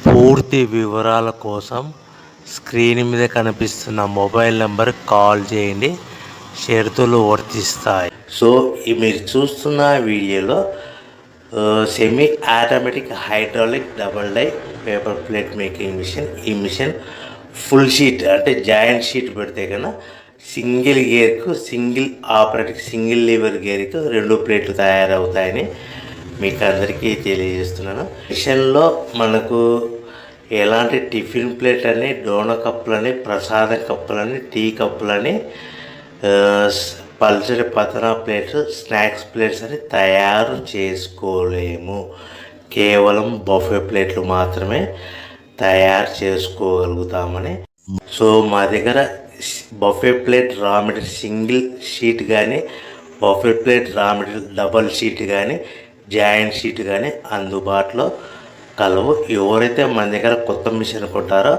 పూర్తి వివరాల కోసం స్క్రీన్ మీద కనిపిస్తున్న మొబైల్ నెంబర్ కాల్ చేయండి. షరతులు వర్తిస్తాయి. సో మీరు చూస్తున్న వీడియోలో semi automatic hydraulic double die paper plate making machine. ఈ మిషన్ ఫుల్ షీట్ అంటే జాయింట్ షీట్ పెడితే కన్నా సింగిల్ గేర్కు సింగిల్ ఆపరేటింగ్ సింగిల్ లీవర్ గేర్కు 2 ప్లేట్లు తయారవుతాయని మీకు అందరికీ తెలియజేస్తున్నాను. మిషన్లో మనకు ఎలాంటి టిఫిన్ ప్లేట్ అని, డోనా కప్పులని, ప్రసాదం కప్పులని, టీ కప్పులని, పల్చడి పతనా ప్లేట్స్, స్నాక్స్ ప్లేట్స్ అని తయారు చేసుకోలేము. కేవలం బఫే ప్లేట్లు మాత్రమే తయారు చేసుకోగలుగుతామని. సో మా దగ్గర buffet plate raw material single sheet కానీ, buffet plate raw material double sheet కానీ, జాయింట్ షీట్ కానీ అందుబాటులో కలవు. ఎవరైతే మన దగ్గర కొత్త మిషన్ కొంటారో